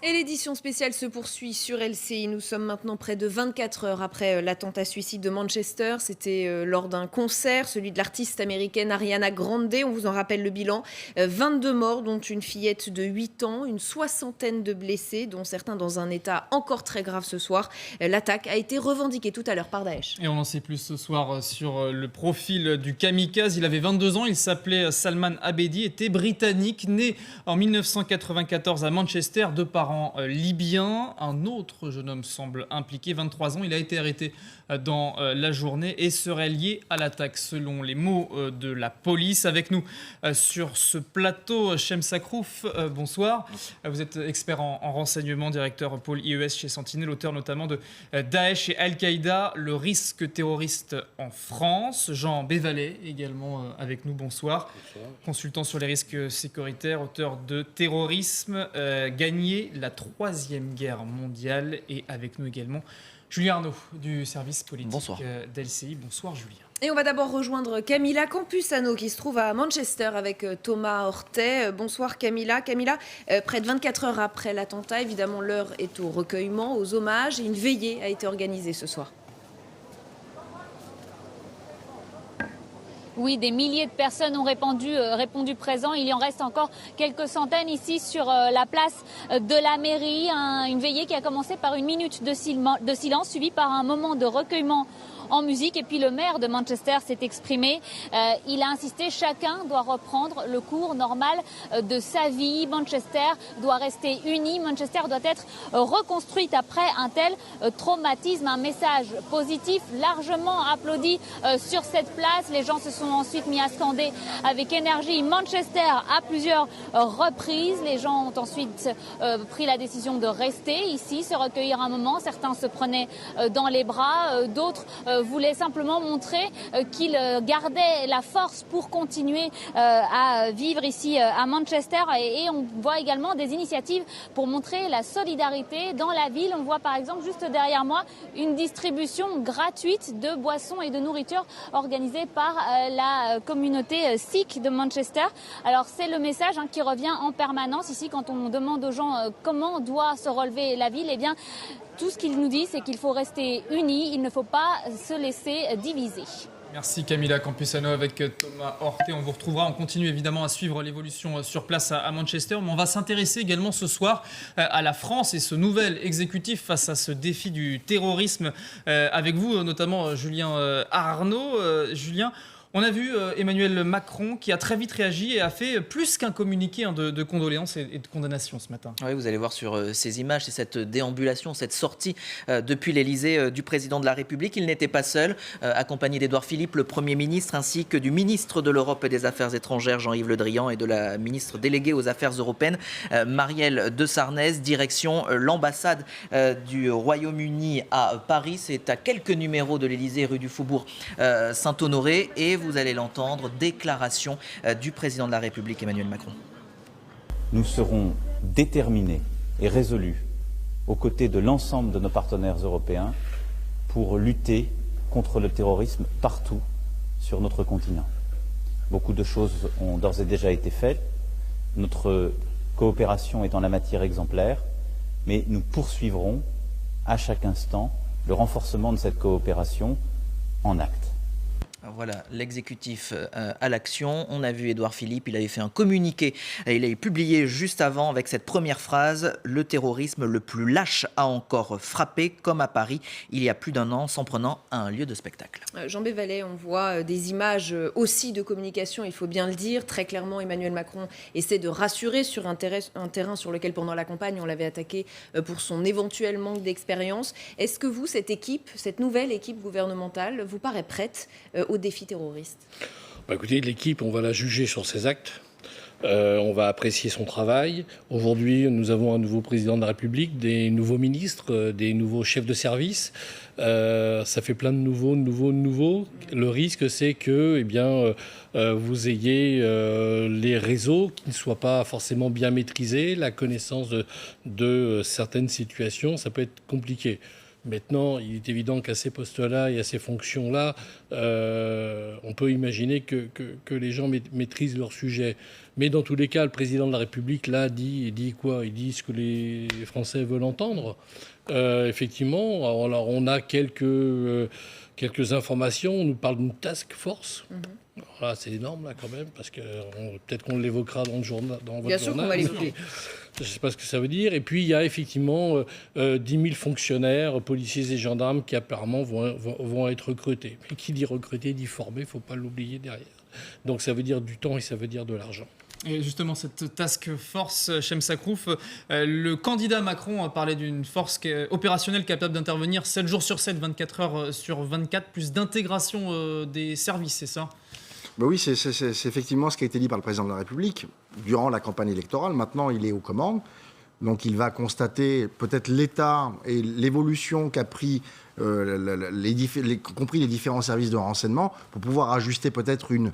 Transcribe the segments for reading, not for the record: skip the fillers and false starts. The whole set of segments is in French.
Et l'édition spéciale se poursuit sur LCI. Nous sommes maintenant près de 24 heures après l'attentat suicide de Manchester. C'était lors d'un concert, celui de l'artiste américaine Ariana Grande. On vous en rappelle le bilan. 22 morts, dont une fillette de 8 ans, une soixantaine de blessés, dont certains dans un état encore très grave ce soir. L'attaque a été revendiquée tout à l'heure par Daesh. Et on en sait plus ce soir sur le profil du kamikaze. Il avait 22 ans, il s'appelait Salman Abedi, était britannique, né en 1994 à Manchester, de parents libyens. Un autre jeune homme semble impliqué, 23 ans. Il a été arrêté dans la journée et serait lié à l'attaque, selon les mots de la police. Avec nous sur ce plateau, Shem Sakrouf, bonsoir. Vous êtes expert en renseignement, directeur pôle IES chez Sentinelle, auteur notamment de Daesh et Al-Qaïda, le risque terroriste en France. Jean Bévalet, également avec nous, bonsoir. Bonsoir. Consultant sur les risques sécuritaires, auteur de Terrorisme, gagner la troisième guerre mondiale. Et avec nous également Julien Arnaud du service politique d'LCI. Bonsoir Julien. Et on va d'abord rejoindre Camilla Campusano qui se trouve à Manchester avec Thomas Hortet. Bonsoir Camilla. Camilla, près de 24 heures après l'attentat, évidemment l'heure est au recueillement, aux hommages, et une veillée a été organisée ce soir. Oui, des milliers de personnes ont répondu présent. Il y en reste encore quelques centaines ici sur la place de la mairie. Une veillée qui a commencé par une minute de silence, suivie par un moment de recueillement en musique. Et puis le maire de Manchester s'est exprimé. Il a insisté, chacun doit reprendre le cours normal de sa vie. Manchester doit rester uni. Manchester doit être reconstruite après un tel traumatisme. Un message positif largement applaudi sur cette place. Les gens se sont ensuite mis à scander avec énergie Manchester à plusieurs reprises. Les gens ont ensuite pris la décision de rester ici, se recueillir un moment. Certains se prenaient dans les bras, d'autres voulait simplement montrer qu'il gardait la force pour continuer à vivre ici à Manchester. Et on voit également des initiatives pour montrer la solidarité dans la ville. On voit par exemple juste derrière moi une distribution gratuite de boissons et de nourriture organisée par la communauté sikh de Manchester. Alors c'est le message qui revient en permanence ici quand on demande aux gens comment doit se relever la ville. Eh bien, tout ce qu'il nous dit, c'est qu'il faut rester unis, il ne faut pas se laisser diviser. Merci Camilla Campusano avec Thomas Hortet. On vous retrouvera, on continue évidemment à suivre l'évolution sur place à Manchester, mais on va s'intéresser également ce soir à la France et ce nouvel exécutif face à ce défi du terrorisme. Avec vous notamment Julien Arnaud. Julien, on a vu Emmanuel Macron qui a très vite réagi et a fait plus qu'un communiqué de condoléances et de condamnation ce matin. Oui, vous allez voir sur ces images, c'est cette déambulation, cette sortie depuis l'Elysée du président de la République. Il n'était pas seul, accompagné d'Édouard Philippe, le Premier ministre, ainsi que du ministre de l'Europe et des Affaires étrangères, Jean-Yves Le Drian, et de la ministre déléguée aux Affaires européennes, Marielle de Sarnez, direction l'ambassade du Royaume-Uni à Paris. C'est à quelques numéros de l'Elysée, rue du Faubourg Saint-Honoré. Et vous allez l'entendre, déclaration du président de la République, Emmanuel Macron. Nous serons déterminés et résolus aux côtés de l'ensemble de nos partenaires européens pour lutter contre le terrorisme partout sur notre continent. Beaucoup de choses ont d'ores et déjà été faites. Notre coopération est en la matière exemplaire, mais nous poursuivrons à chaque instant le renforcement de cette coopération en actes. Voilà, l'exécutif à l'action. On a vu Édouard Philippe, il avait fait un communiqué. Il avait publié juste avant avec cette première phrase « Le terrorisme le plus lâche a encore frappé, comme à Paris, il y a plus d'un an, s'en prenant à un lieu de spectacle. » Jean Bévalet, on voit des images aussi de communication, il faut bien le dire. Très clairement, Emmanuel Macron essaie de rassurer sur un terrain sur lequel, pendant la campagne, on l'avait attaqué pour son éventuel manque d'expérience. Est-ce que vous, cette équipe, cette nouvelle équipe gouvernementale, vous paraît prête au défi terroriste? Écoutez, l'équipe, on va la juger sur ses actes. On va apprécier son travail. Aujourd'hui, nous avons un nouveau président de la République, des nouveaux ministres, des nouveaux chefs de service. Ça fait plein de nouveaux. Le risque, c'est que vous ayez les réseaux qui ne soient pas forcément bien maîtrisés, la connaissance de certaines situations, ça peut être compliqué. Maintenant, il est évident qu'à ces postes-là et à ces fonctions-là, on peut imaginer que les gens maîtrisent leur sujet. Mais dans tous les cas, le président de la République l'a dit. Il dit quoi? Il dit ce que les Français veulent entendre. Effectivement, alors on a quelques informations. On nous parle d'une task force. Voilà, c'est énorme là quand même, parce que peut-être qu'on l'évoquera dans le journal, dans votre Bien sûr qu'on va l'évoquer. Je ne sais pas ce que ça veut dire. Et puis il y a effectivement 10 000 fonctionnaires, policiers et gendarmes qui apparemment vont être recrutés. Mais qui dit recruter dit former, il ne faut pas l'oublier derrière. Donc ça veut dire du temps et ça veut dire de l'argent. Et justement, cette task force, Chem Sakrouf, le candidat Macron parlait d'une force opérationnelle capable d'intervenir 7 jours sur 7, 24 heures sur 24, plus d'intégration des services, c'est ça? Oui, c'est effectivement ce qui a été dit par le président de la République durant la campagne électorale. Maintenant, il est aux commandes. Donc, il va constater peut-être l'état et l'évolution qu'a pris compris les différents services de renseignement pour pouvoir ajuster peut-être une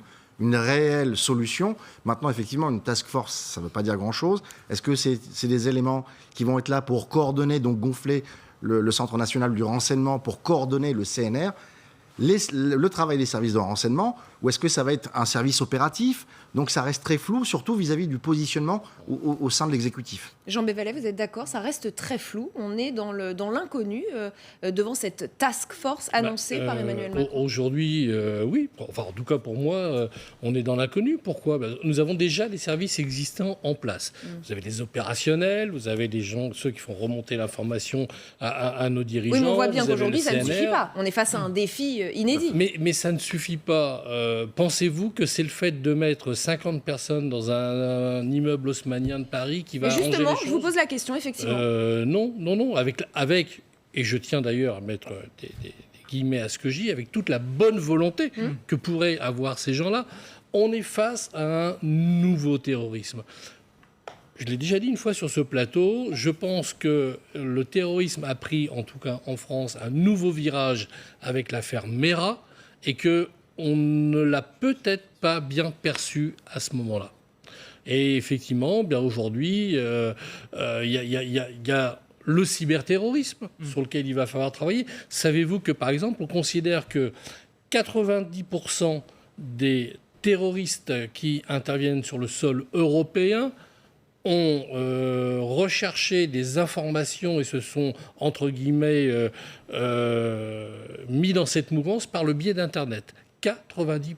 réelle solution. Maintenant, effectivement, une task force, ça ne veut pas dire grand-chose. Est-ce que c'est des éléments qui vont être là pour coordonner, donc gonfler le Centre national du renseignement, pour coordonner le CNR, le travail des services de renseignement, ou est-ce que ça va être un service opératif? Donc ça reste très flou, surtout vis-à-vis du positionnement au sein de l'exécutif. Jean Bévalet, vous êtes d'accord? Ça reste très flou. On est dans l'inconnu devant cette task force annoncée par Emmanuel Macron. Aujourd'hui, oui. Enfin, en tout cas, pour moi, on est dans l'inconnu. Pourquoi? Nous avons déjà des services existants en place. Vous avez des opérationnels, vous avez des gens, ceux qui font remonter l'information à nos dirigeants. Oui, mais on voit bien qu'aujourd'hui, ça ne suffit pas. On est face à un défi inédit. Mais ça ne suffit pas. Pensez-vous que c'est le fait de mettre 50 personnes dans un immeuble haussmannien de Paris qui va arranger les choses? Je vous pose la question, effectivement. Non. Avec, et je tiens d'ailleurs à mettre des guillemets à ce que je dis, avec toute la bonne volonté que pourraient avoir ces gens-là, on est face à un nouveau terrorisme. Je l'ai déjà dit une fois sur ce plateau, je pense que le terrorisme a pris, en tout cas en France, un nouveau virage avec l'affaire Mera, et qu'on ne l'a peut-être pas bien perçu à ce moment-là. Et effectivement, bien aujourd'hui, il y a le cyberterrorisme sur lequel il va falloir travailler. Savez-vous que, par exemple, on considère que 90% des terroristes qui interviennent sur le sol européen ont recherché des informations et se sont, entre guillemets, mis dans cette mouvance par le biais d'Internet. 90%.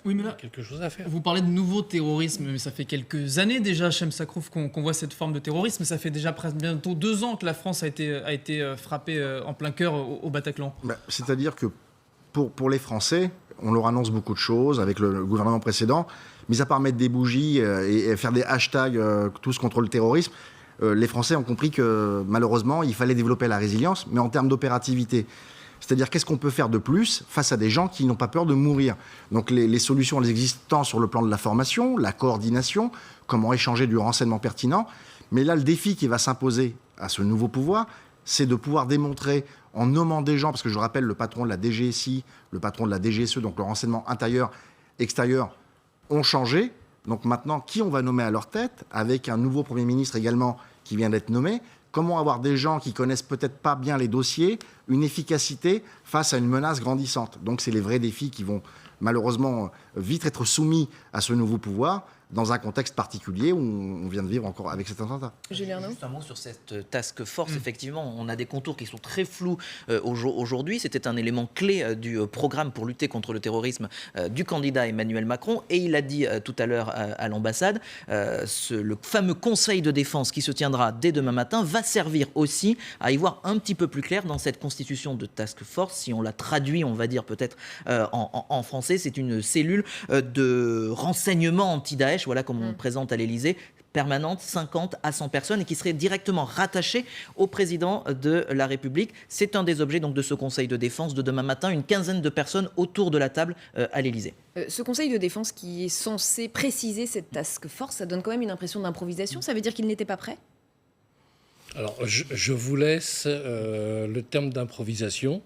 Oui, mais là, quelque chose à faire. Vous parlez de nouveau terrorisme, mais ça fait quelques années déjà, Chem Sakrouf, qu'on voit cette forme de terrorisme. Ça fait déjà presque bientôt 2 ans que la France a été frappée en plein cœur au Bataclan. C'est-à-dire que pour les Français, on leur annonce beaucoup de choses avec le gouvernement précédent, mis à part mettre des bougies et faire des hashtags tous contre le terrorisme, les Français ont compris que malheureusement, il fallait développer la résilience, mais en termes d'opérativité. C'est-à-dire, qu'est-ce qu'on peut faire de plus face à des gens qui n'ont pas peur de mourir? Donc les solutions, elles existent tant sur le plan de la formation, la coordination, comment échanger du renseignement pertinent. Mais là, le défi qui va s'imposer à ce nouveau pouvoir, c'est de pouvoir démontrer, en nommant des gens, parce que je rappelle, le patron de la DGSI, le patron de la DGSE, donc le renseignement intérieur, extérieur, ont changé. Donc maintenant, qui on va nommer à leur tête, avec un nouveau Premier ministre également qui vient d'être nommé? Comment avoir des gens qui connaissent peut-être pas bien les dossiers, une efficacité face à une menace grandissante? Donc c'est les vrais défis qui vont malheureusement vite être soumis à ce nouveau pouvoir, dans un contexte particulier où on vient de vivre encore avec cet attentat. Juste un mot sur cette task force. Effectivement, on a des contours qui sont très flous aujourd'hui. C'était un élément clé du programme pour lutter contre le terrorisme du candidat Emmanuel Macron. Et il a dit tout à l'heure à l'ambassade, le fameux conseil de défense qui se tiendra dès demain matin va servir aussi à y voir un petit peu plus clair dans cette constitution de task force. Si on la traduit, on va dire peut-être en français, c'est une cellule de renseignement anti-Daesh, voilà comme on le présente à l'Élysée, permanente, 50 à 100 personnes, et qui serait directement rattachée au président de la République. C'est un des objets donc de ce conseil de défense de demain matin, une quinzaine de personnes autour de la table à l'Élysée. Ce conseil de défense qui est censé préciser cette task force, ça donne quand même une impression d'improvisation. Ça veut dire qu'il n'était pas prêt? Alors, je vous laisse le terme d'improvisation.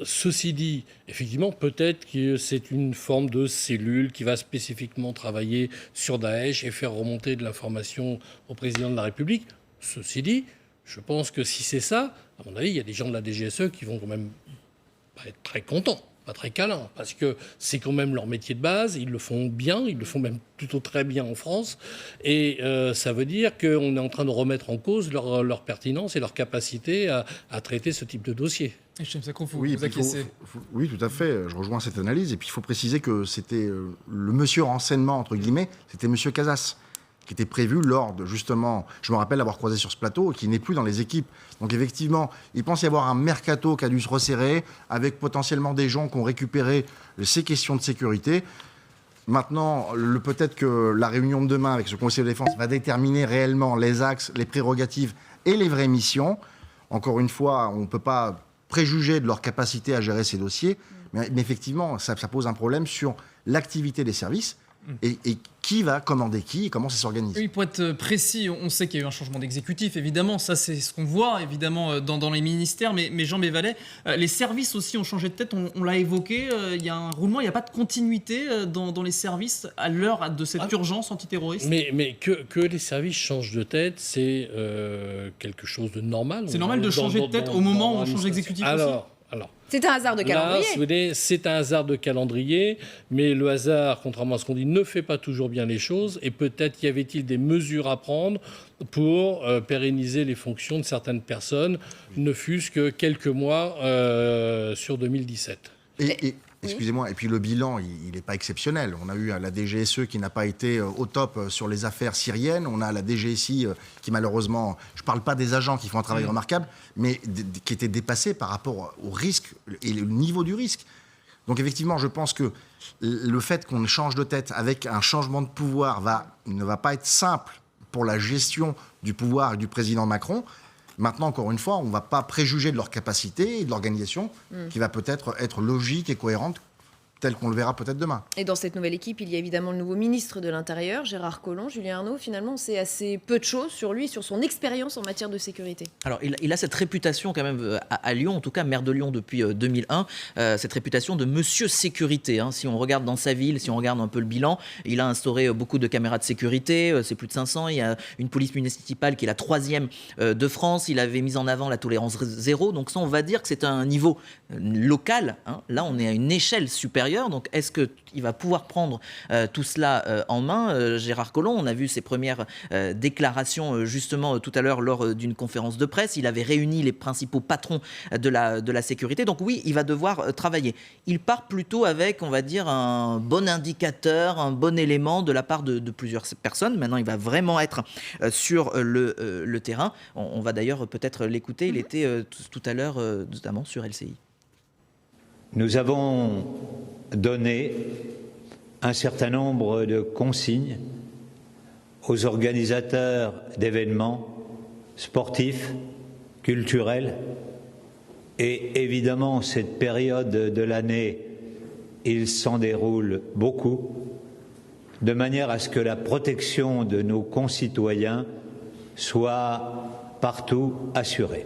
Ceci dit, effectivement, peut-être que c'est une forme de cellule qui va spécifiquement travailler sur Daesh et faire remonter de l'information au président de la République. Ceci dit, Je pense que si c'est ça, à mon avis, il y a des gens de la DGSE qui vont quand même pas être très contents, pas très câlins, parce que c'est quand même leur métier de base, ils le font bien, ils le font même plutôt très bien en France, et ça veut dire qu'on est en train de remettre en cause leur pertinence et leur capacité à traiter ce type de dossier. Et James Sacco, Oui, vous acquiescez. oui, tout à fait. Je rejoins cette analyse. Et puis, il faut préciser que c'était le monsieur renseignement, entre guillemets, c'était monsieur Casas, qui était prévu lors de, justement, je me rappelle avoir croisé sur ce plateau, qui n'est plus dans les équipes. Donc, effectivement, il pense y avoir un mercato qui a dû se resserrer, avec potentiellement des gens qui ont récupéré ces questions de sécurité. Maintenant, peut-être que la réunion de demain avec ce Conseil de défense va déterminer réellement les axes, les prérogatives et les vraies missions. Encore une fois, on ne peut pas préjuger de leur capacité à gérer ces dossiers, mais effectivement, ça pose un problème sur l'activité des services et qui va commander qui et comment ça s'organise. Oui, pour être précis, on sait qu'il y a eu un changement d'exécutif, évidemment, ça c'est ce qu'on voit, évidemment, dans les ministères, mais Jean Bévalet, les services aussi ont changé de tête, on l'a évoqué, il y a un roulement, il n'y a pas de continuité dans les services à l'heure de cette urgence antiterroriste. Mais que les services changent de tête, c'est quelque chose de normal. C'est normal de changer de tête au moment où on change d'exécutif aussi. Alors, C'est un hasard de calendrier. là, si vous voulez, c'est un hasard de calendrier, mais le hasard, contrairement à ce qu'on dit, ne fait pas toujours bien les choses. Et peut-être y avait-il des mesures à prendre pour pérenniser les fonctions de certaines personnes, ne fût-ce que quelques mois sur 2017. Excusez-moi, et puis le bilan, il n'est pas exceptionnel. On a eu la DGSE qui n'a pas été au top sur les affaires syriennes. On a la DGSI qui malheureusement, je ne parle pas des agents qui font un travail remarquable, mais qui était dépassée par rapport au risque et le niveau du risque. Donc effectivement, je pense que le fait qu'on change de tête avec un changement de pouvoir ne va pas être simple pour la gestion du pouvoir et du président Macron. Maintenant, encore une fois, on ne va pas préjuger de leur capacité et de l'organisation qui va peut-être être logique et cohérente, telle qu'on le verra peut-être demain. Et dans cette nouvelle équipe, il y a évidemment le nouveau ministre de l'Intérieur, Gérard Collomb. Julien Arnaud, finalement, c'est assez peu de choses sur lui, sur son expérience en matière de sécurité. Alors, il a cette réputation quand même à Lyon, en tout cas maire de Lyon depuis 2001, cette réputation de monsieur sécurité. Hein. Si on regarde dans sa ville, si on regarde un peu le bilan, il a instauré beaucoup de caméras de sécurité, c'est plus de 500. Il y a une police municipale qui est la 3e de France. Il avait mis en avant la tolérance zéro. Donc ça, on va dire que c'est un niveau local. Hein. Là, on est à une échelle supérieure. Donc, est-ce qu'il va pouvoir prendre tout cela en main Gérard Collomb, on a vu ses premières déclarations justement tout à l'heure lors d'une conférence de presse. Il avait réuni les principaux patrons de la sécurité. Donc oui, il va devoir travailler. Il part plutôt avec, on va dire, un bon indicateur, un bon élément de la part de plusieurs personnes. Maintenant, il va vraiment être sur le terrain. On va d'ailleurs peut-être l'écouter. Il était tout à l'heure notamment sur LCI. Nous avons donné un certain nombre de consignes aux organisateurs d'événements sportifs, culturels, et évidemment, cette période de l'année, il s'en déroule beaucoup, de manière à ce que la protection de nos concitoyens soit partout assurée.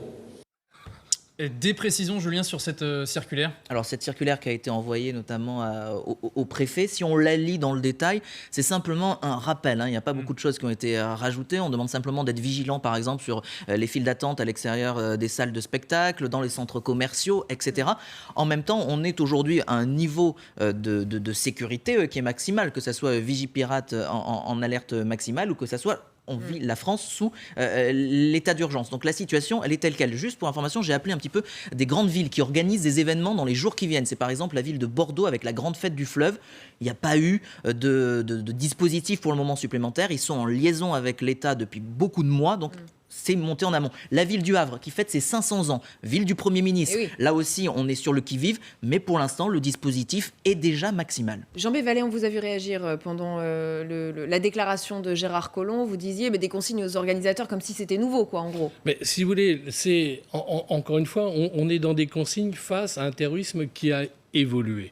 Des précisions, Julien, sur cette circulaire ? Alors, cette circulaire qui a été envoyée notamment au préfet, si on la lit dans le détail, c'est simplement un rappel. Hein. Il n'y a pas beaucoup de choses qui ont été rajoutées. On demande simplement d'être vigilant, par exemple, sur les files d'attente à l'extérieur des salles de spectacle, dans les centres commerciaux, etc. En même temps, on est aujourd'hui à un niveau de sécurité qui est maximal, que ce soit Vigipirate en alerte maximale ou que ce soit... On vit la France sous l'état d'urgence. Donc la situation, elle est telle qu'elle. Juste pour information, j'ai appelé un petit peu des grandes villes qui organisent des événements dans les jours qui viennent. C'est par exemple la ville de Bordeaux avec la grande fête du fleuve. Il n'y a pas eu de dispositif pour le moment supplémentaire. Ils sont en liaison avec l'État depuis beaucoup de mois. Donc c'est monté en amont. La ville du Havre qui fête ses 500 ans, ville du Premier ministre. Oui. Là aussi, on est sur le qui-vive, mais pour l'instant, le dispositif est déjà maximal. Jean Bévalet, on vous a vu réagir pendant la déclaration de Gérard Collomb. Vous disiez des consignes aux organisateurs comme si c'était nouveau, quoi, en gros. Mais si vous voulez, c'est encore une fois, on est dans des consignes face à un terrorisme qui a évolué.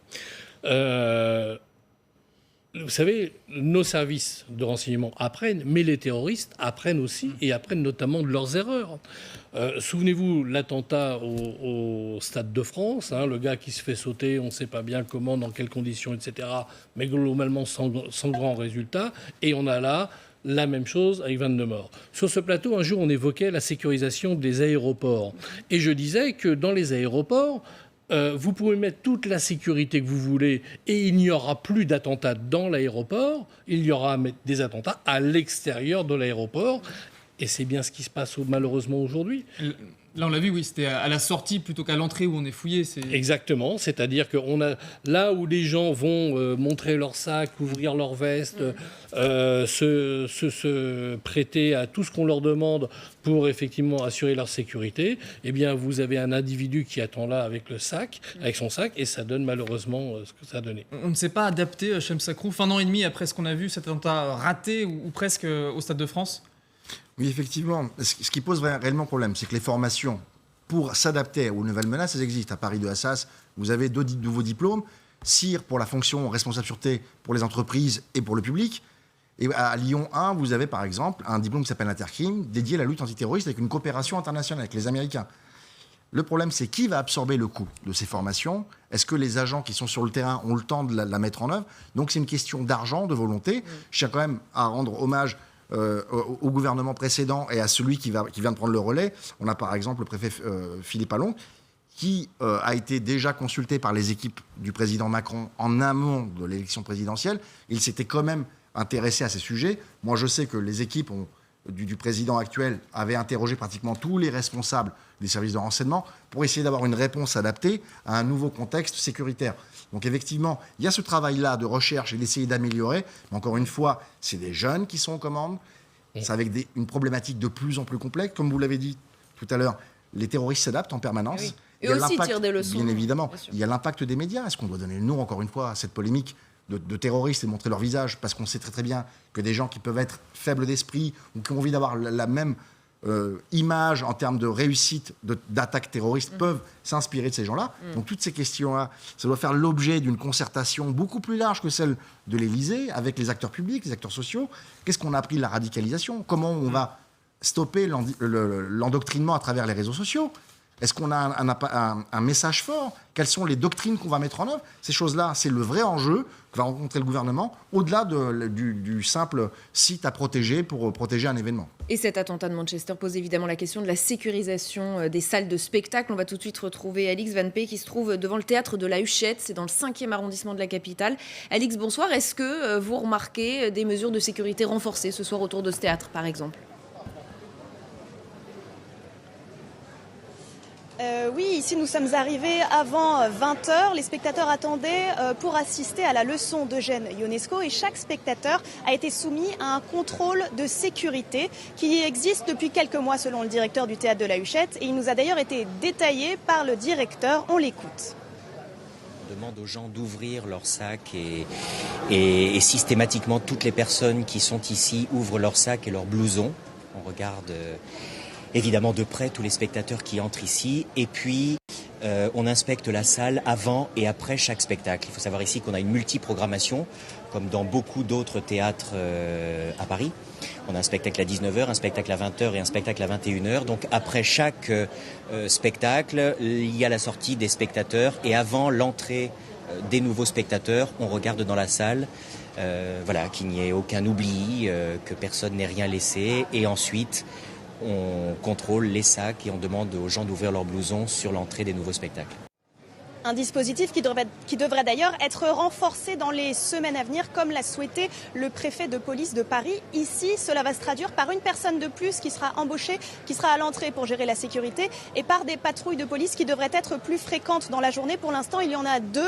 Vous savez, nos services de renseignement apprennent, mais les terroristes apprennent aussi, et apprennent notamment de leurs erreurs. Souvenez-vous, l'attentat au Stade de France, hein, le gars qui se fait sauter, on ne sait pas bien comment, dans quelles conditions, etc., mais globalement sans grand résultat. Et on a là la même chose avec 22 morts. Sur ce plateau, un jour, on évoquait la sécurisation des aéroports. Et je disais que dans les aéroports, vous pouvez mettre toute la sécurité que vous voulez et il n'y aura plus d'attentats dans l'aéroport. Il y aura des attentats à l'extérieur de l'aéroport. Et c'est bien ce qui se passe malheureusement aujourd'hui. Là, on l'a vu, oui, c'était à la sortie plutôt qu'à l'entrée où on est fouillé. Exactement, c'est-à-dire que là où les gens vont montrer leur sac, ouvrir leur veste, se prêter à tout ce qu'on leur demande pour effectivement assurer leur sécurité, eh bien vous avez un individu qui attend là avec son sac, et ça donne malheureusement ce que ça a donné. On ne s'est pas adapté, Chem Sacrouf, 1 an et demi après ce qu'on a vu, cet attentat raté ou presque au Stade de France. Oui, effectivement. Ce qui pose réellement problème, c'est que les formations pour s'adapter aux nouvelles menaces, elles existent. À Paris de Assas, vous avez 2 nouveaux diplômes. CIR pour la fonction responsable sûreté pour les entreprises et pour le public. Et à Lyon 1, vous avez par exemple un diplôme qui s'appelle Intercrime, dédié à la lutte antiterroriste avec une coopération internationale avec les Américains. Le problème, c'est qui va absorber le coût de ces formations? Est-ce que les agents qui sont sur le terrain ont le temps de la mettre en œuvre? Donc c'est une question d'argent, de volonté. Je tiens quand même à rendre hommage au gouvernement précédent et à celui qui vient de prendre le relais. On a par exemple le préfet Philippe Allon, qui a été déjà consulté par les équipes du président Macron en amont de l'élection présidentielle. Il s'était quand même intéressé à ces sujets. Moi, je sais que les équipes du président actuel avaient interrogé pratiquement tous les responsables des services de renseignement pour essayer d'avoir une réponse adaptée à un nouveau contexte sécuritaire. Donc effectivement, il y a ce travail-là de recherche et d'essayer d'améliorer. Mais encore une fois, c'est des jeunes qui sont aux commandes. C'est avec une problématique de plus en plus complexe. Comme vous l'avez dit tout à l'heure, les terroristes s'adaptent en permanence. Oui. Et aussi tirent des leçons. Bien évidemment. Bien sûr. Il y a l'impact des médias. Est-ce qu'on doit donner le nom, encore une fois, à cette polémique de terroristes et montrer leur visage? Parce qu'on sait très très bien que des gens qui peuvent être faibles d'esprit ou qui ont envie d'avoir la même image en termes de réussite d'attaques terroristes peuvent s'inspirer de ces gens-là. Donc toutes ces questions-là, ça doit faire l'objet d'une concertation beaucoup plus large que celle de l'Élysée avec les acteurs publics, les acteurs sociaux. Qu'est-ce qu'on a appris de la radicalisation? Comment on va stopper l'endoctrinement à travers les réseaux sociaux? Est-ce qu'on a un message fort? Quelles sont les doctrines qu'on va mettre en œuvre? Ces choses-là, c'est le vrai enjeu que va rencontrer le gouvernement, au-delà du simple site à protéger pour protéger un événement. Et cet attentat de Manchester pose évidemment la question de la sécurisation des salles de spectacle. On va tout de suite retrouver Alix Van Pee qui se trouve devant le théâtre de la Huchette. C'est dans le 5e arrondissement de la capitale. Alix, bonsoir. Est-ce que vous remarquez des mesures de sécurité renforcées ce soir autour de ce théâtre, par exemple? Oui, ici nous sommes arrivés avant 20h. Les spectateurs attendaient pour assister à la leçon d'Eugène Ionesco et chaque spectateur a été soumis à un contrôle de sécurité qui existe depuis quelques mois selon le directeur du théâtre de la Huchette et il nous a d'ailleurs été détaillé par le directeur. On l'écoute. On demande aux gens d'ouvrir leur sac et systématiquement toutes les personnes qui sont ici ouvrent leur sac et leur blouson. On regarde évidemment de près tous les spectateurs qui entrent ici et puis on inspecte la salle avant et après chaque spectacle. Il faut savoir ici qu'on a une multiprogrammation comme dans beaucoup d'autres théâtres à Paris. On a un spectacle à 19h, un spectacle à 20h et un spectacle à 21h. Donc après chaque spectacle, il y a la sortie des spectateurs et avant l'entrée des nouveaux spectateurs, on regarde dans la salle qu'il n'y ait aucun oubli, que personne n'ait rien laissé et ensuite on contrôle les sacs et on demande aux gens d'ouvrir leurs blousons sur l'entrée des nouveaux spectacles. Un dispositif qui devrait d'ailleurs être renforcé dans les semaines à venir, comme l'a souhaité le préfet de police de Paris. Ici, cela va se traduire par une personne de plus qui sera embauchée, qui sera à l'entrée pour gérer la sécurité, et par des patrouilles de police qui devraient être plus fréquentes dans la journée. Pour l'instant, il y en a 2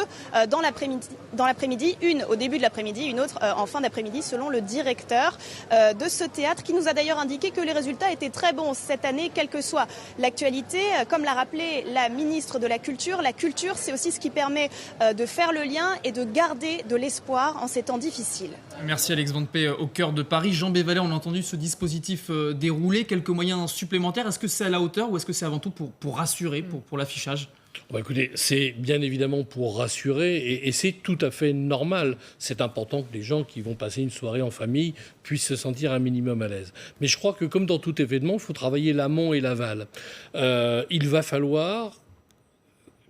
dans l'après-midi, une au début de l'après-midi, une autre en fin d'après-midi, selon le directeur de ce théâtre, qui nous a d'ailleurs indiqué que les résultats étaient très bons cette année, quelle que soit l'actualité. Comme l'a rappelé la ministre de la Culture, c'est aussi ce qui permet de faire le lien et de garder de l'espoir en ces temps difficiles. Merci Alix Van Pee, au cœur de Paris. Jean Bévalet, on a entendu ce dispositif dérouler. Quelques moyens supplémentaires. Est-ce que c'est à la hauteur ou est-ce que c'est avant tout pour rassurer, pour l'affichage ? Écoutez, c'est bien évidemment pour rassurer et c'est tout à fait normal. C'est important que les gens qui vont passer une soirée en famille puissent se sentir un minimum à l'aise. Mais je crois que comme dans tout événement, il faut travailler l'amont et l'aval. Il va falloir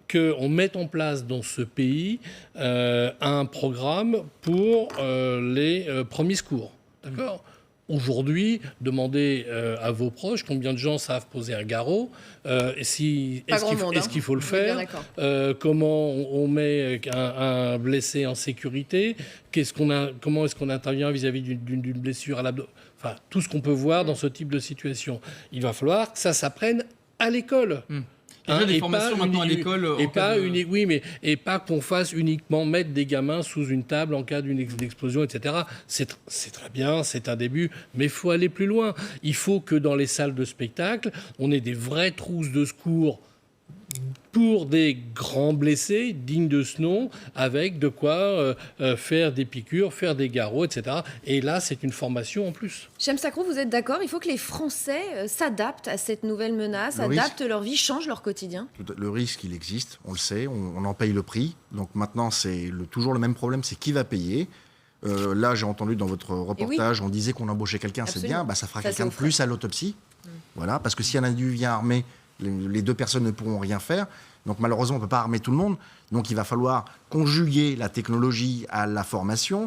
qu'on mette en place dans ce pays un programme pour les premiers secours. D'accord ? Aujourd'hui, demandez à vos proches combien de gens savent poser un garrot, est-ce qu'il faut le faire, comment on met un blessé en sécurité, comment est-ce qu'on intervient vis-à-vis d'une blessure à l'abdos, enfin tout ce qu'on peut voir dans ce type de situation. Il va falloir que ça s'apprenne à l'école. Il y a des formations maintenant à l'école. Et pas qu'on fasse uniquement mettre des gamins sous une table en cas d'une explosion, etc. C'est très bien, c'est un début, mais il faut aller plus loin. Il faut que dans les salles de spectacle, on ait des vraies trousses de secours pour des grands blessés dignes de ce nom, avec de quoi faire des piqûres, faire des garrots, etc. Et là, c'est une formation en plus. Cham Sacron, vous êtes d'accord? Il faut que les Français s'adaptent à cette nouvelle menace, adaptent leur vie, changent leur quotidien. Le risque, il existe, on le sait, on en paye le prix. Donc maintenant, c'est toujours le même problème, c'est qui va payer. Là, j'ai entendu dans votre reportage, on disait qu'on embauchait quelqu'un, c'est bien, ça fera quelqu'un de plus à l'autopsie. Voilà, parce que si un individu vient armé, les deux personnes ne pourront rien faire. Donc malheureusement, on ne peut pas armer tout le monde. Donc il va falloir conjuguer la technologie à la formation,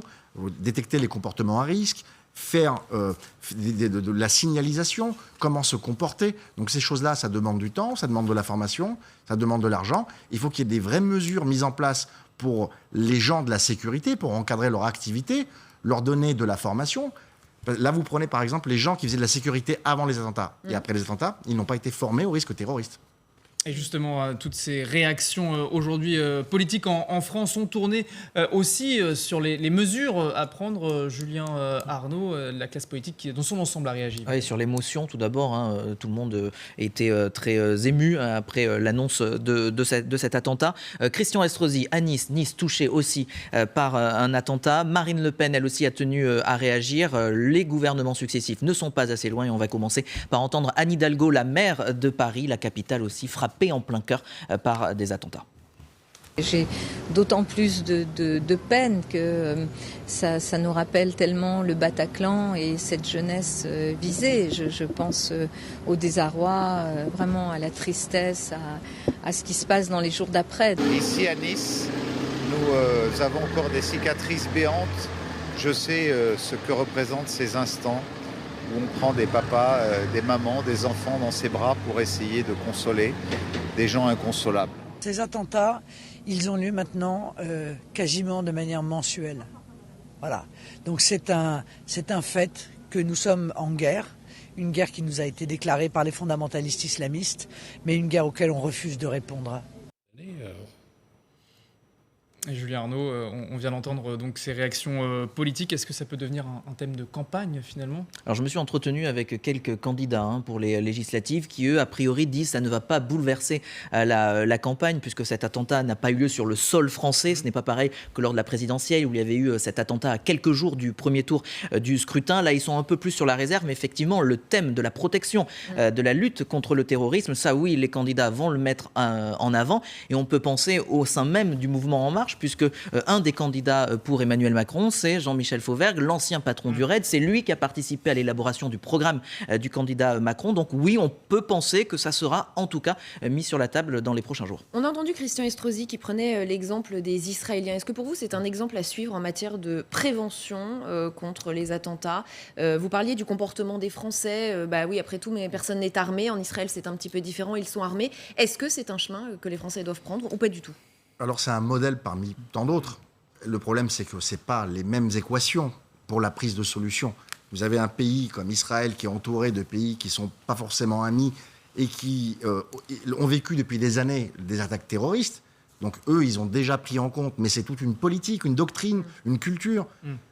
détecter les comportements à risque, faire de la signalisation, comment se comporter. Donc ces choses-là, ça demande du temps, ça demande de la formation, ça demande de l'argent. Il faut qu'il y ait des vraies mesures mises en place pour les gens de la sécurité, pour encadrer leur activité, leur donner de la formation. Là, vous prenez par exemple les gens qui faisaient de la sécurité avant les attentats et après les attentats, ils n'ont pas été formés au risque terroriste. Et justement, toutes ces réactions aujourd'hui politiques en France ont tourné aussi sur les mesures à prendre. Julien Arnaud, la classe politique qui, dans son ensemble, a réagi. Oui, sur l'émotion, tout d'abord, tout le monde était très ému après l'annonce de cet attentat. Christian Estrosi à Nice touché aussi par un attentat. Marine Le Pen, elle aussi, a tenu à réagir. Les gouvernements successifs ne sont pas assez loin et on va commencer par entendre Anne Hidalgo, la maire de Paris, la capitale aussi, frappée en plein cœur par des attentats. J'ai d'autant plus de peine que ça nous rappelle tellement le Bataclan et cette jeunesse visée. Je pense au désarroi, vraiment à la tristesse, à ce qui se passe dans les jours d'après. Ici à Nice, nous avons encore des cicatrices béantes. Je sais ce que représentent ces instants où on prend des papas, des mamans, des enfants dans ses bras pour essayer de consoler des gens inconsolables. Ces attentats, ils ont lieu maintenant quasiment de manière mensuelle. Voilà. Donc c'est un fait que nous sommes en guerre, une guerre qui nous a été déclarée par les fondamentalistes islamistes, mais une guerre auquel on refuse de répondre. Et Julien Arnaud, on vient d'entendre donc ces réactions politiques. Est-ce que ça peut devenir un thème de campagne finalement? Alors je me suis entretenu avec quelques candidats pour les législatives qui eux a priori disent que ça ne va pas bouleverser la campagne puisque cet attentat n'a pas eu lieu sur le sol français. Ce n'est pas pareil que lors de la présidentielle où il y avait eu cet attentat à quelques jours du premier tour du scrutin. Là ils sont un peu plus sur la réserve, mais effectivement le thème de la protection, de la lutte contre le terrorisme, ça oui les candidats vont le mettre en avant et on peut penser au sein même du mouvement En Marche puisque un des candidats pour Emmanuel Macron, c'est Jean-Michel Fauvergue, l'ancien patron du RAID. C'est lui qui a participé à l'élaboration du programme du candidat Macron. Donc oui, on peut penser que ça sera en tout cas mis sur la table dans les prochains jours. On a entendu Christian Estrosi qui prenait l'exemple des Israéliens. Est-ce que pour vous, c'est un exemple à suivre en matière de prévention contre les attentats? Vous parliez du comportement des Français. Oui, après tout, mais personne n'est armé. En Israël, c'est un petit peu différent. Ils sont armés. Est-ce que c'est un chemin que les Français doivent prendre ou pas du tout? Alors c'est un modèle parmi tant d'autres. Le problème, c'est que ce n'est pas les mêmes équations pour la prise de solution. Vous avez un pays comme Israël qui est entouré de pays qui ne sont pas forcément amis et qui ont vécu depuis des années des attaques terroristes. Donc eux, ils ont déjà pris en compte, mais c'est toute une politique, une doctrine, une culture.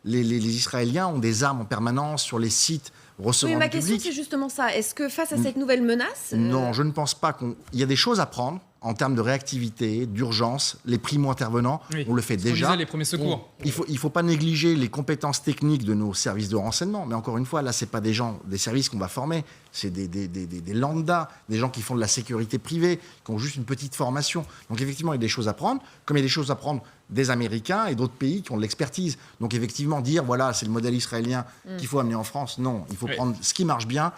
Les Israéliens ont des armes en permanence sur les sites recevant du public. Ma question, c'est justement ça. Est-ce que face à cette nouvelle menace... Non, je ne pense pas Il y a des choses à prendre en termes de réactivité, d'urgence, les primo-intervenants, on le fait déjà. Les premiers secours. Il faut pas négliger les compétences techniques de nos services de renseignement. Mais encore une fois, là, c'est pas des services qu'on va former. C'est des lambda, des gens qui font de la sécurité privée, qui ont juste une petite formation. Donc effectivement, il y a des choses à prendre, comme il y a des choses à prendre des Américains et d'autres pays qui ont de l'expertise. Donc effectivement, dire, voilà, c'est le modèle israélien qu'il faut amener en France, non. Il faut prendre ce qui marche bien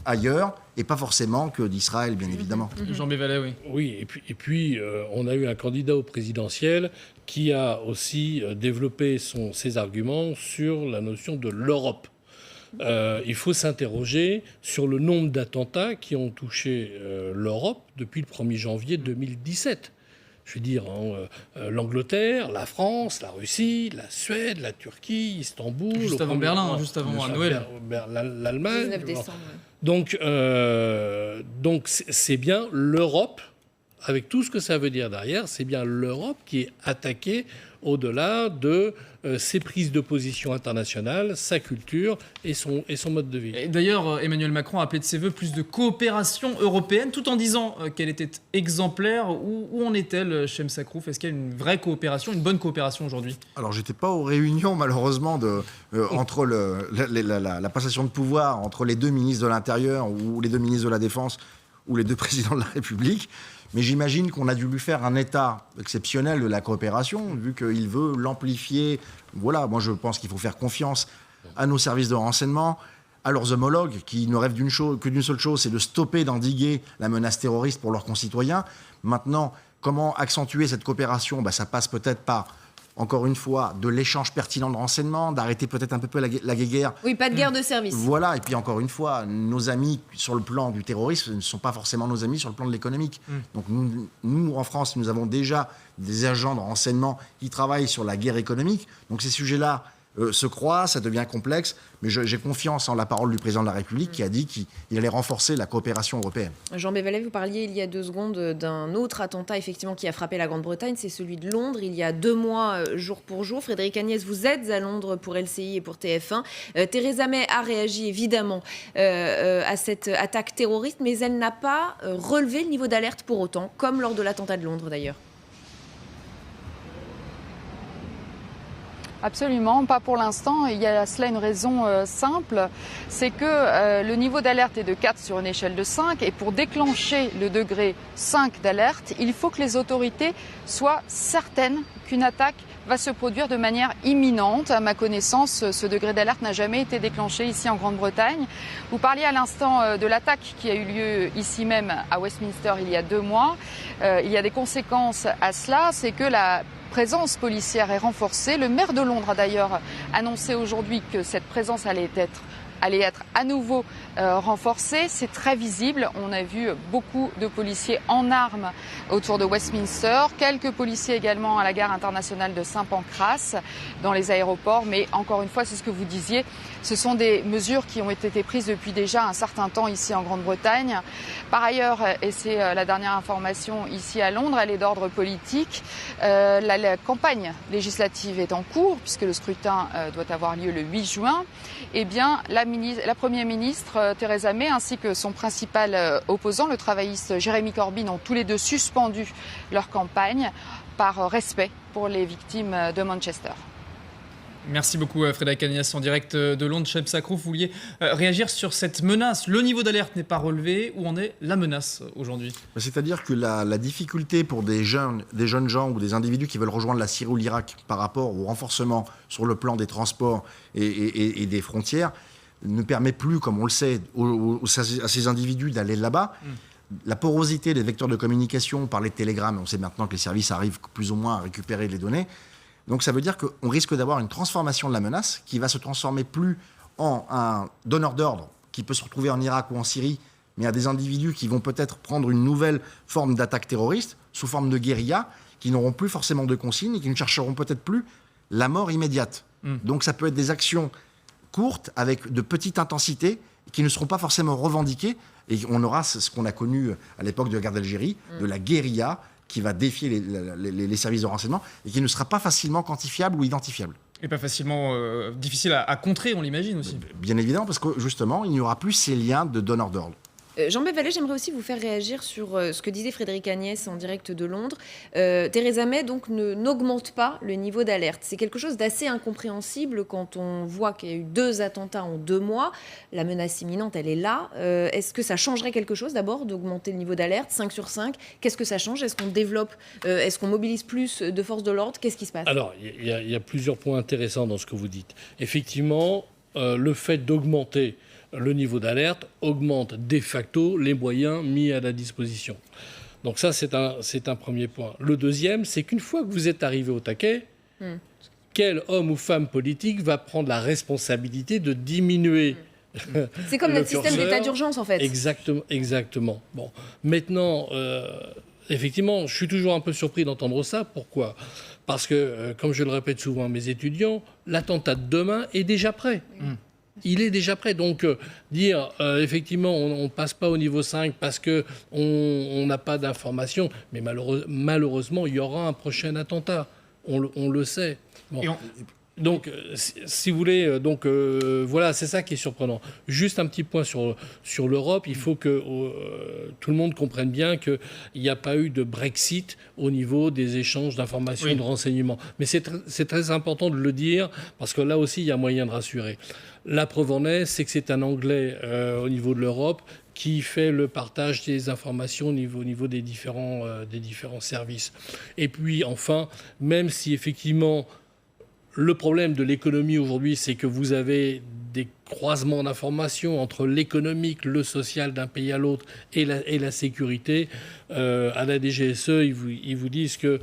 ailleurs, et pas forcément que d'Israël, bien évidemment. Jean Bévalet, oui. Oui, et puis on a eu un candidat au présidentiel qui a aussi développé ses arguments sur la notion de l'Europe. il faut s'interroger sur le nombre d'attentats qui ont touché l'Europe depuis le 1er janvier 2017. Je veux dire, l'Angleterre, la France, la Russie, la Suède, la Turquie, Istanbul... Juste avant Berlin, juste avant Noël. L'Allemagne. 19 décembre. Donc c'est bien l'Europe, avec tout ce que ça veut dire derrière, c'est bien l'Europe qui est attaquée au-delà de ses prises de position internationales, sa culture et son mode de vie. Et d'ailleurs, Emmanuel Macron a appelé de ses voeux plus de coopération européenne, tout en disant qu'elle était exemplaire. Où en est-elle, Chem Sakrouf? Est-ce qu'il y a une vraie coopération, une bonne coopération aujourd'hui? Alors, j'étais pas aux réunions, malheureusement, entre la passation de pouvoir entre les deux ministres de l'Intérieur ou les deux ministres de la Défense ou les deux présidents de la République. Mais j'imagine qu'on a dû lui faire un état exceptionnel de la coopération, vu qu'il veut l'amplifier. Voilà, moi je pense qu'il faut faire confiance à nos services de renseignement, à leurs homologues, qui ne rêvent d'une seule chose, c'est de stopper, d'endiguer la menace terroriste pour leurs concitoyens. Maintenant, comment accentuer cette coopération? Ça passe peut-être par, encore une fois, de l'échange pertinent de renseignements, d'arrêter peut-être un peu la guéguerre. Oui, pas de guerre de service. Voilà, et puis encore une fois, nos amis sur le plan du terrorisme ne sont pas forcément nos amis sur le plan de l'économique. Donc nous, en France, nous avons déjà des agents de renseignement qui travaillent sur la guerre économique. Donc ces sujets-là se croisent, ça devient complexe, mais j'ai confiance en la parole du président de la République qui a dit qu'il allait renforcer la coopération européenne. Jean Bévalet, vous parliez il y a 2 secondes d'un autre attentat effectivement qui a frappé la Grande-Bretagne, c'est celui de Londres, il y a 2 mois, jour pour jour. Frédéric Agnès, vous êtes à Londres pour LCI et pour TF1. Theresa May a réagi évidemment à cette attaque terroriste, mais elle n'a pas relevé le niveau d'alerte pour autant, comme lors de l'attentat de Londres d'ailleurs. Absolument, pas pour l'instant. Il y a à cela une raison simple, c'est que le niveau d'alerte est de 4 sur une échelle de 5 et pour déclencher le degré 5 d'alerte, il faut que les autorités soient certaines qu'une attaque va se produire de manière imminente. À ma connaissance, ce degré d'alerte n'a jamais été déclenché ici en Grande-Bretagne. Vous parliez à l'instant de l'attaque qui a eu lieu ici même à Westminster il y a 2 mois. Il y a des conséquences à cela, c'est que la présence policière est renforcée. Le maire de Londres a d'ailleurs annoncé aujourd'hui que cette présence allait être à nouveau renforcée. C'est très visible. On a vu beaucoup de policiers en armes autour de Westminster. Quelques policiers également à la gare internationale de Saint-Pancras, dans les aéroports. Mais encore une fois, c'est ce que vous disiez, ce sont des mesures qui ont été prises depuis déjà un certain temps ici en Grande-Bretagne. Par ailleurs, et c'est la dernière information ici à Londres, elle est d'ordre politique. La campagne législative est en cours puisque le scrutin doit avoir lieu le 8 juin. Eh bien, la Première ministre Theresa May ainsi que son principal opposant, le travailliste Jeremy Corbyn, ont tous les deux suspendu leur campagne par respect pour les victimes de Manchester. Merci beaucoup Frédéric Agnès en direct de Londres. Chem Sakrouf, vous vouliez réagir sur cette menace. Le niveau d'alerte n'est pas relevé. Où en est la menace aujourd'hui? C'est-à-dire que la difficulté pour des jeunes gens ou des individus qui veulent rejoindre la Syrie ou l'Irak par rapport au renforcement sur le plan des transports et des frontières ne permet plus, comme on le sait, à ces individus d'aller là-bas. La porosité des vecteurs de communication par les télégrammes, on sait maintenant que les services arrivent plus ou moins à récupérer les données. Donc ça veut dire qu'on risque d'avoir une transformation de la menace qui va se transformer plus en un donneur d'ordre qui peut se retrouver en Irak ou en Syrie, mais à des individus qui vont peut-être prendre une nouvelle forme d'attaque terroriste sous forme de guérilla, qui n'auront plus forcément de consignes et qui ne chercheront peut-être plus la mort immédiate. Donc ça peut être des actions courtes avec de petite intensité qui ne seront pas forcément revendiquées et on aura ce qu'on a connu à l'époque de la guerre d'Algérie, de la guérilla qui va défier les services de renseignement et qui ne sera pas facilement quantifiable ou identifiable. Et pas facilement difficile à contrer, on l'imagine aussi. Bien évidemment, parce que justement, il n'y aura plus ces liens de donneur d'ordre. Jean Bévalet, j'aimerais aussi vous faire réagir sur ce que disait Frédéric Agnès en direct de Londres. Theresa May donc n'augmente pas le niveau d'alerte. C'est quelque chose d'assez incompréhensible quand on voit qu'il y a eu 2 attentats en 2 mois. La menace imminente, elle est là. Est-ce que ça changerait quelque chose d'abord d'augmenter le niveau d'alerte 5 sur 5? Qu'est-ce que ça change? Est-ce qu'on développe, est-ce qu'on mobilise plus de forces de l'ordre? Qu'est-ce qui se passe? Alors, il y a plusieurs points intéressants dans ce que vous dites. Effectivement, le fait d'augmenter le niveau d'alerte augmente de facto les moyens mis à la disposition. Donc ça, c'est un premier point. Le deuxième, c'est qu'une fois que vous êtes arrivé au taquet, quel homme ou femme politique va prendre la responsabilité de diminuer C'est comme notre système d'état d'urgence, en fait. Exactement. Bon, maintenant, effectivement, je suis toujours un peu surpris d'entendre ça. Pourquoi ? Parce que, comme je le répète souvent à mes étudiants, l'attentat de demain est déjà prêt. Il est déjà prêt. Donc, dire, effectivement, on ne passe pas au niveau 5 parce qu'on n'a pas d'informations, mais malheureusement, il y aura un prochain attentat. On le sait. Bon. Donc, si vous voulez, voilà, c'est ça qui est surprenant. Juste un petit point sur l'Europe. Il faut que tout le monde comprenne bien qu'il n'y a pas eu de Brexit au niveau des échanges d'informations et de renseignements. Mais c'est très important de le dire, parce que là aussi, il y a moyen de rassurer. La preuve en est, c'est que c'est un Anglais au niveau de l'Europe qui fait le partage des informations au niveau des différents services. Et puis, enfin, même si effectivement... Le problème de l'économie aujourd'hui, c'est que vous avez des croisements d'informations entre l'économique, le social d'un pays à l'autre et la sécurité. À la DGSE, ils vous disent que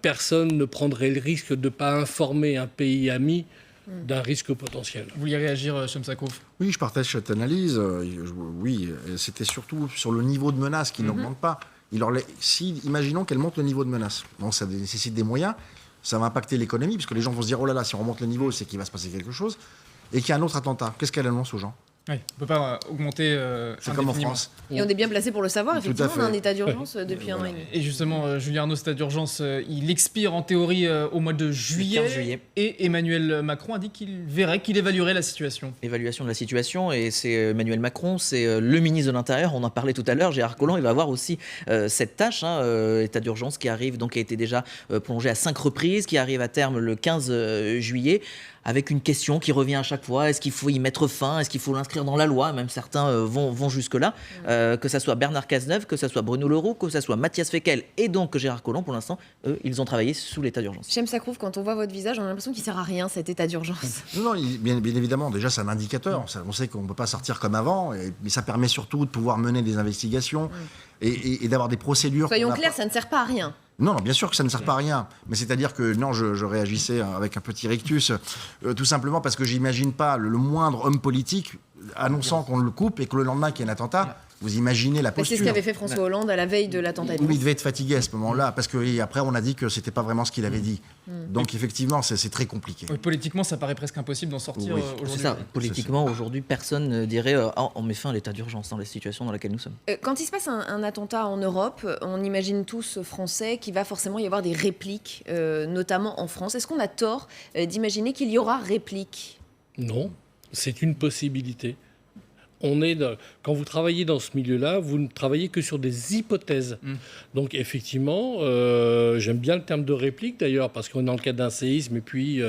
personne ne prendrait le risque de ne pas informer un pays ami d'un risque potentiel. Vous vouliez réagir, Chemsakouf ? Oui, je partage cette analyse. Oui, c'était surtout sur le niveau de menace qui n'augmente pas. Imaginons qu'elle monte le niveau de menace. Donc ça nécessite des moyens. Ça va impacter l'économie, parce que les gens vont se dire, oh là là, si on remonte le niveau, c'est qu'il va se passer quelque chose. Et qu'il y a un autre attentat. Qu'est-ce qu'elle annonce aux gens ? Oui, on ne peut pas augmenter. C'est comme en France. Et on est bien placé pour le savoir, effectivement, on a un état d'urgence depuis un an et demi. Et justement, Julien Arnaud, cet état d'urgence, il expire en théorie au mois de juillet. 15 juillet. Et Emmanuel Macron a dit qu'il évaluerait la situation. Évaluation de la situation, et c'est Emmanuel Macron, c'est le ministre de l'Intérieur, on en parlait tout à l'heure, Gérard Collomb, il va avoir aussi cette tâche, état d'urgence qui arrive, donc qui a été déjà prolongé à 5 reprises, qui arrive à terme le 15 juillet. Avec une question qui revient à chaque fois, est-ce qu'il faut y mettre fin, est-ce qu'il faut l'inscrire dans la loi, même certains vont jusque-là, que ça soit Bernard Cazeneuve, que ça soit Bruno Le Roux, que ça soit Matthias Fekl et donc Gérard Collomb, pour l'instant, eux, ils ont travaillé sous l'état d'urgence. Chemsakouf, quand on voit votre visage, on a l'impression qu'il ne sert à rien, cet état d'urgence. Non, bien évidemment, déjà c'est un indicateur, on sait qu'on ne peut pas sortir comme avant, mais ça permet surtout de pouvoir mener des investigations et d'avoir des procédures... Soyons clairs, ça ne sert pas à rien. Non, bien sûr que ça ne sert pas à rien. Mais c'est-à-dire que, non, je réagissais avec un petit rictus, tout simplement parce que j'imagine pas le moindre homme politique annonçant qu'on le coupe et que le lendemain qu'il y a un attentat, vous imaginez la posture. C'est ce qu'avait fait François Hollande à la veille de l'attentat. Oui, il devait être fatigué à ce moment-là, parce qu'après on a dit que c'était pas vraiment ce qu'il avait dit. Donc effectivement, c'est très compliqué. Oui, politiquement, ça paraît presque impossible d'en sortir aujourd'hui. C'est ça. Politiquement, aujourd'hui, personne ne dirait on met fin à l'état d'urgence dans la situation dans laquelle nous sommes. Quand il se passe un attentat en Europe, on imagine tous français qu'il va forcément y avoir des répliques, notamment en France. Est-ce qu'on a tort d'imaginer qu'il y aura réplique ? Non, c'est une possibilité. Quand vous travaillez dans ce milieu-là, vous ne travaillez que sur des hypothèses. Donc effectivement, j'aime bien le terme de réplique d'ailleurs, parce qu'on est dans le cadre d'un séisme et puis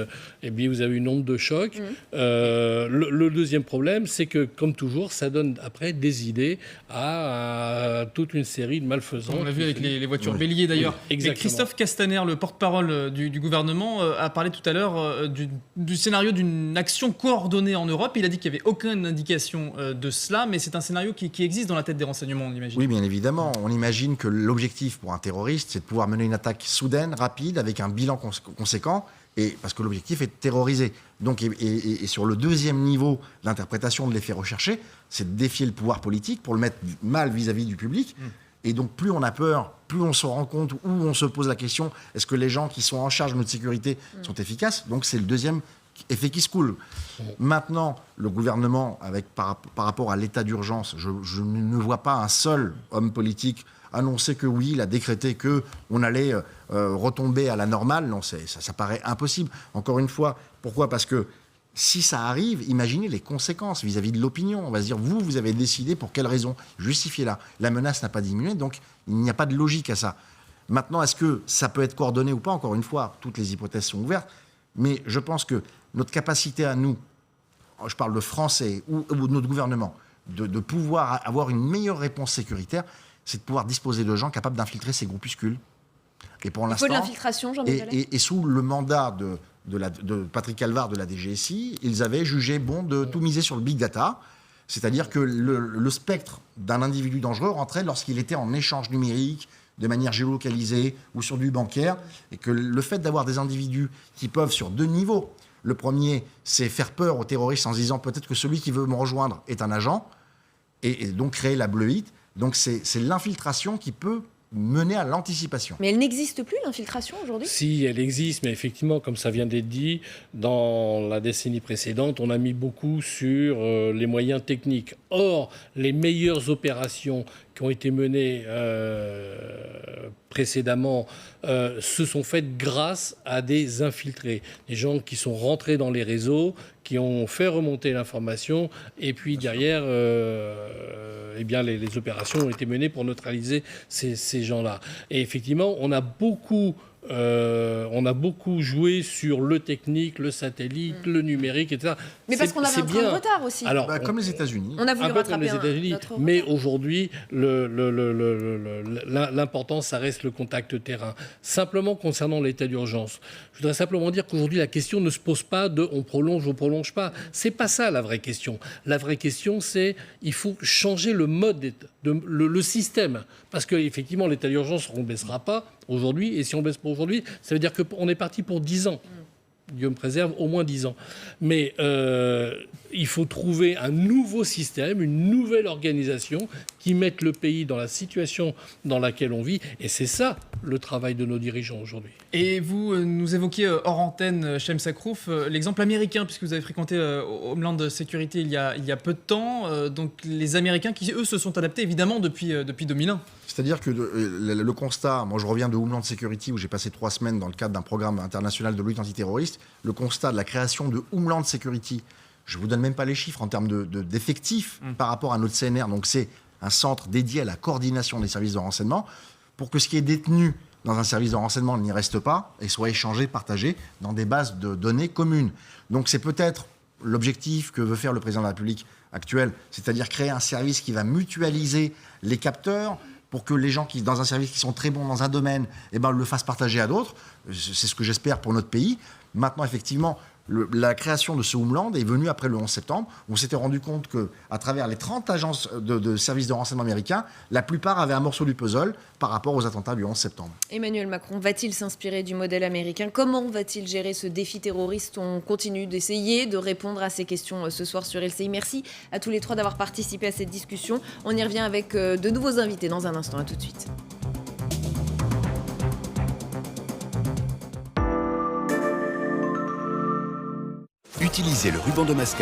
vous avez une onde de choc. Le deuxième problème, c'est que comme toujours, ça donne après des idées à toute une série de malfaisants. On l'a vu avec les voitures béliers d'ailleurs. Et Christophe Castaner, le porte-parole du gouvernement, a parlé tout à l'heure du scénario d'une action coordonnée en Europe. Il a dit qu'il n'y avait aucune indication de cela, mais c'est un scénario qui existe dans la tête des renseignements, on imagine. Oui, bien évidemment. On imagine que l'objectif pour un terroriste, c'est de pouvoir mener une attaque soudaine, rapide, avec un bilan conséquent, parce que l'objectif est de terroriser. Donc, et sur le deuxième niveau d'interprétation de l'effet recherché, c'est de défier le pouvoir politique pour le mettre mal vis-à-vis du public. Et donc, plus on a peur, plus on se rend compte, où on se pose la question, est-ce que les gens qui sont en charge de notre sécurité sont efficaces ? Donc, c'est le deuxième effet qui se coule. Maintenant, le gouvernement, par rapport à l'état d'urgence, je ne vois pas un seul homme politique annoncer que oui, il a décrété qu'on allait retomber à la normale. Non, ça paraît impossible. Encore une fois, pourquoi ? Parce que si ça arrive, imaginez les conséquences vis-à-vis de l'opinion. On va se dire, vous avez décidé pour quelle raison ? Justifiez-la. La menace n'a pas diminué, donc il n'y a pas de logique à ça. Maintenant, est-ce que ça peut être coordonné ou pas ? Encore une fois, toutes les hypothèses sont ouvertes. Mais je pense que notre capacité à nous, je parle de Français ou de notre gouvernement, de pouvoir avoir une meilleure réponse sécuritaire, c'est de pouvoir disposer de gens capables d'infiltrer ces groupuscules. Et pour l'instant, il faut de l'infiltration, Jean-Michel. Et sous le mandat de Patrick Calvar de la DGSI, ils avaient jugé bon de tout miser sur le big data, c'est-à-dire que le spectre d'un individu dangereux rentrait lorsqu'il était en échange numérique, de manière géolocalisée ou sur du bancaire, et que le fait d'avoir des individus qui peuvent sur 2 niveaux, le premier, c'est faire peur aux terroristes en se disant peut-être que celui qui veut me rejoindre est un agent, et donc créer la bleuite. Donc c'est l'infiltration qui peut mener à l'anticipation. Mais elle n'existe plus, l'infiltration, aujourd'hui ? Si, elle existe, mais effectivement, comme ça vient d'être dit, dans la décennie précédente, on a mis beaucoup sur les moyens techniques. Or, les meilleures opérations qui ont été menées précédemment se sont faites grâce à des infiltrés, des gens qui sont rentrés dans les réseaux, qui ont fait remonter l'information, et puis derrière, eh bien, les opérations ont été menées pour neutraliser ces gens-là. Et effectivement, on a beaucoup joué sur le technique, le satellite, le numérique, etc. Mais parce qu'on avait un train de retard aussi. Alors, comme les États-Unis. On a voulu rattraper comme les États-Unis. Mais aujourd'hui, l'important, ça reste le contact terrain. Simplement concernant l'état d'urgence, je voudrais simplement dire qu'aujourd'hui, la question ne se pose pas de on prolonge ou on prolonge pas. C'est pas ça la vraie question. La vraie question, c'est il faut changer le mode, le système. Parce qu'effectivement, l'état d'urgence, on ne baissera pas aujourd'hui. Et si on ne baisse pas aujourd'hui, ça veut dire qu'on est parti pour 10 ans. Dieu me préserve, au moins 10 ans. Mais il faut trouver un nouveau système, une nouvelle organisation qui mette le pays dans la situation dans laquelle on vit. Et c'est ça le travail de nos dirigeants aujourd'hui. Et vous nous évoquiez hors antenne, Shem Sakrouf, l'exemple américain, puisque vous avez fréquenté Homeland Security il y a peu de temps. Donc les Américains qui, eux, se sont adaptés évidemment depuis 2001. C'est-à-dire que le constat, moi je reviens de Homeland Security où j'ai passé 3 semaines dans le cadre d'un programme international de lutte antiterroriste, le constat de la création de Homeland Security, je ne vous donne même pas les chiffres en termes d'effectifs par rapport à notre CNR, donc c'est un centre dédié à la coordination des services de renseignement, pour que ce qui est détenu dans un service de renseignement n'y reste pas et soit échangé, partagé dans des bases de données communes. Donc c'est peut-être l'objectif que veut faire le président de la République actuel, c'est-à-dire créer un service qui va mutualiser les capteurs pour que les gens qui, dans un service qui sont très bons dans un domaine, eh ben, le fassent partager à d'autres. C'est ce que j'espère pour notre pays. Maintenant, effectivement, la création de ce Homeland est venue après le 11 septembre. On s'était rendu compte qu'à travers les 30 agences de services de renseignement américains, la plupart avaient un morceau du puzzle par rapport aux attentats du 11 septembre. Emmanuel Macron va-t-il s'inspirer du modèle américain ? Comment va-t-il gérer ce défi terroriste ? On continue d'essayer de répondre à ces questions ce soir sur LCI. Merci à tous les 3 d'avoir participé à cette discussion. On y revient avec de nouveaux invités dans un instant. À tout de suite. Utilisez le ruban de mascarade